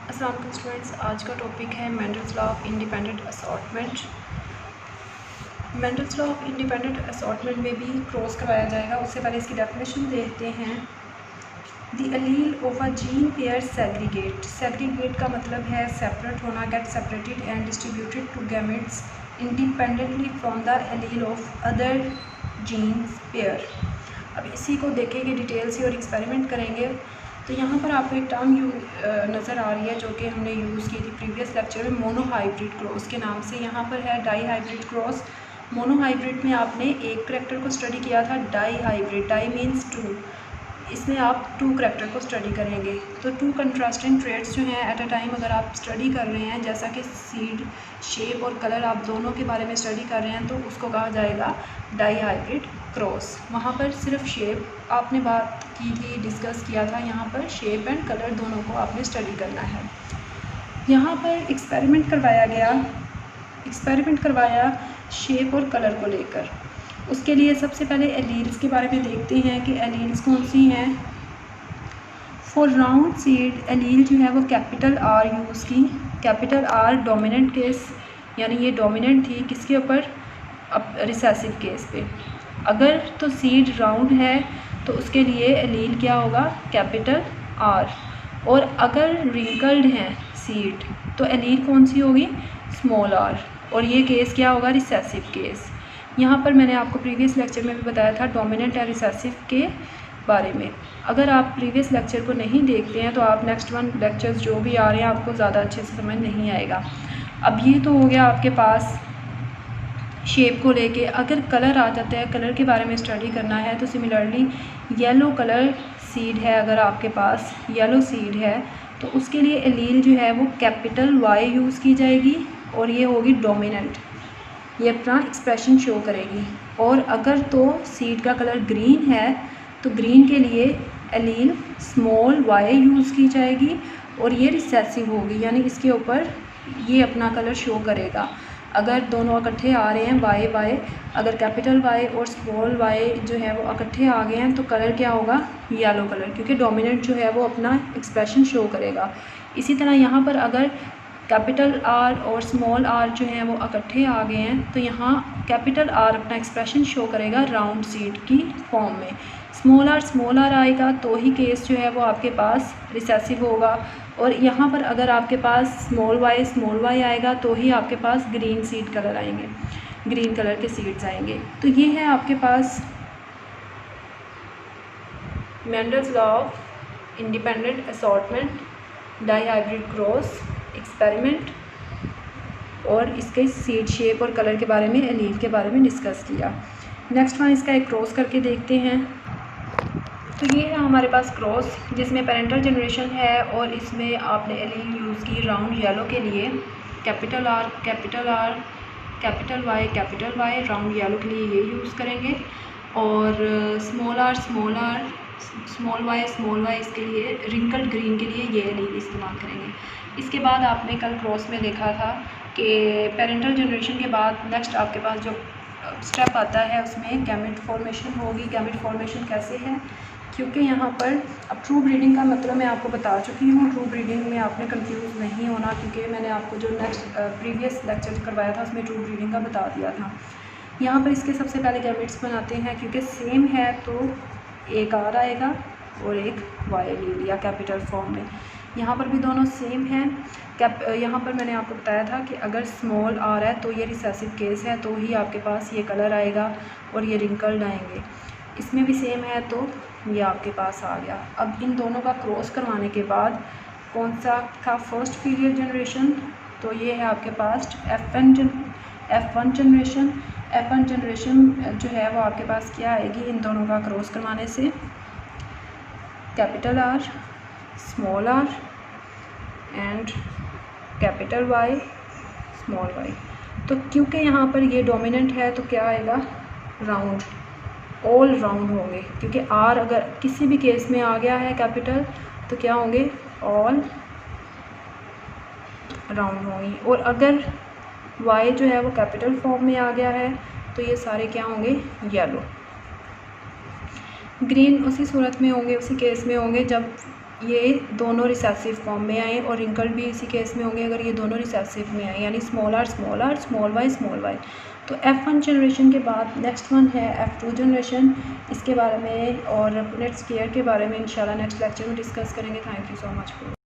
अस्सलाम वालेकुम स्टूडेंट्स, आज का टॉपिक है Mendel's law of independent assortment. Mendel's law of independent assortment में भी क्रॉस कराया जाएगा। उससे पहले इसकी डेफिनेशन देखते हैं। The allele of a gene pair segregate. Segregate का मतलब है सेपरेट होना, get separated and distributed to gametes independently from the allele of other genes pair. अब इसी को देखेंगे डिटेल से और एक्सपेरिमेंट करेंगे। तो यहाँ पर आपको एक टर्म नज़र आ रही है जो कि हमने यूज़ की थी प्रीवियस लेक्चर में, मोनोहाइब्रिड क्रॉस के नाम से। यहाँ पर है डाई हाइब्रिड क्रॉस। मोनोहाइब्रिड में आपने एक करैक्टर को स्टडी किया था, dihybrid, di means two. इसमें आप टू करैक्टर को स्टडी करेंगे। तो टू कंट्रास्टिंग ट्रेड्स जो हैं एट अ टाइम अगर आप स्टडी कर रहे हैं, जैसा कि सीड, शेप और कलर आप दोनों के बारे में स्टडी कर रहे हैं, तो उसको कहा जाएगा डाई हाइब्रिड क्रॉस। वहाँ पर सिर्फ शेप आपने बात की थी, डिस्कस किया था। यहाँ पर शेप एंड कलर दोनों को आपने स्टडी करना है। यहाँ पर एक्सपेरिमेंट करवाया शेप और कलर को लेकर। उसके लिए सबसे पहले एलील्स के बारे में देखते हैं कि एलील्स कौन सी हैं। फॉर राउंड सीड एलील जो है वो कैपिटल आर यूज़ की। कैपिटल आर डोमिनेंट केस, यानी ये डोमिनेंट थी किसके ऊपर, अब रिसेसिव केस पे। अगर तो सीड राउंड है तो उसके लिए एलील क्या होगा, कैपिटल आर। और अगर रिंकल्ड है सीड तो एलील कौन सी होगी, स्मॉल आर। और ये केस क्या होगा, रिसेसिव केस। यहाँ पर मैंने आपको प्रीवियस लेक्चर में भी बताया था डोमिनेंट या रिसेसिव के बारे में। अगर आप प्रीवियस लेक्चर को नहीं देखते हैं तो आप नेक्स्ट वन लेक्चर्स जो भी आ रहे हैं आपको ज़्यादा अच्छे से समझ नहीं आएगा। अब ये तो हो गया आपके पास शेप को लेके। अगर कलर आ जाता है, कलर के बारे में स्टडी करना है, तो सिमिलरली येलो कलर सीड है, अगर आपके पास येलो सीड है तो उसके लिए एलील जो है वो कैपिटल वाई यूज़ की जाएगी और ये होगी डोमिनेंट, ये अपना एक्सप्रेशन शो करेगी। और अगर तो सीड का कलर ग्रीन है तो ग्रीन के लिए एलील स्मॉल वाई यूज़ की जाएगी और ये रिसेसिव होगी, यानी इसके ऊपर ये अपना कलर शो करेगा। अगर दोनों इकट्ठे आ रहे हैं वाई वाई, अगर कैपिटल वाई और स्मॉल वाई जो है वो इकट्ठे आ गए हैं तो कलर क्या होगा, येलो कलर, क्योंकि डोमिनेंट जो है वो अपना एक्सप्रेशन शो करेगा। इसी तरह यहाँ पर अगर कैपिटल आर और स्मॉल आर जो हैं वो इकट्ठे आ गए हैं तो यहाँ कैपिटल आर अपना एक्सप्रेशन शो करेगा राउंड सीड की फॉर्म में। स्मॉल आर आएगा तो ही केस जो है वो आपके पास रिसेसिव होगा। और यहाँ पर अगर आपके पास स्मॉल वाई आएगा तो ही आपके पास ग्रीन सीड कलर आएंगे, ग्रीन कलर के सीड्स आएंगे। तो ये है आपके पास Mendel's law of independent assortment, dihybrid cross, experiment और इसके सीड, शेप और कलर के बारे में, एलील के बारे में डिस्कस किया। नेक्स्ट वन इसका एक क्रॉस करके देखते हैं। तो ये है हमारे पास क्रॉस जिसमें पेरेंटल जनरेशन है और इसमें आपने एलील यूज़ की राउंड येलो के लिए, capital R, capital Y, round yellow के लिए ये यूज़ करेंगे। और स्मॉल आर, स्मॉल वाई इसके लिए, रिंकल्ड ग्रीन के लिए ये एलील इस्तेमाल करेंगे। इसके बाद आपने कल क्रॉस में देखा था कि पेरेंटल जनरेशन के बाद नेक्स्ट आपके पास जो स्टेप आता है उसमें गैमेट फॉर्मेशन होगी। गैमेट फॉर्मेशन कैसे है, क्योंकि यहाँ पर अब ट्रू ब्रीडिंग का मतलब मैं आपको बता चुकी हूँ। ट्रू ब्रीडिंग में आपने कंफ्यूज नहीं होना, क्योंकि मैंने आपको जो नेक्स्ट प्रीवियस लेक्चर करवाया था उसमें ट्रू ब्रीडिंग का बता दिया था। यहाँ पर इसके सबसे पहले गैमेट्स बनाते हैं, क्योंकि सेम है तो एक आर आएगा और एक वाई एलील या कैपिटल फॉर्म में। यहाँ पर भी दोनों सेम हैं। यहाँ पर मैंने आपको बताया था कि अगर स्मॉल आर है तो ये रिसेसिव केस है, तो ही आपके पास ये कलर आएगा और ये रिंकल्ड आएंगे। इसमें भी सेम है तो ये आपके पास आ गया। अब इन दोनों का क्रॉस करवाने के बाद कौन सा था फर्स्ट पीरियड जनरेशन, तो ये है आपके पास F1 जनरेशन। F1 जनरेशन जो है वो आपके पास क्या आएगी, इन दोनों का क्रॉस करवाने से capital R, small R and capital Y, small Y. तो क्योंकि यहाँ पर ये डोमिनेंट है तो क्या आएगा, राउंड, ऑल राउंड होंगे, क्योंकि आर अगर किसी भी केस में आ गया है कैपिटल तो क्या होंगे, ऑल राउंड होंगी। और अगर वाई जो है वो कैपिटल फॉर्म में आ गया है तो ये सारे क्या होंगे, येलो। ग्रीन उसी सूरत में होंगे, उसी केस में होंगे जब ये दोनों रिसेसिव फॉर्म में आए और रिंकल्ड भी इसी केस में होंगे अगर ये दोनों रिसेसिव में आए, यानी स्मॉल आर स्मॉल वाई। तो F1 जनरेशन के बाद नेक्स्ट वन है F2 जनरेशन। इसके बारे में और नेक्स्ट ईयर के बारे में इंशाल्लाह नेक्स्ट लेक्चर में डिस्कस करेंगे। Thank you so much.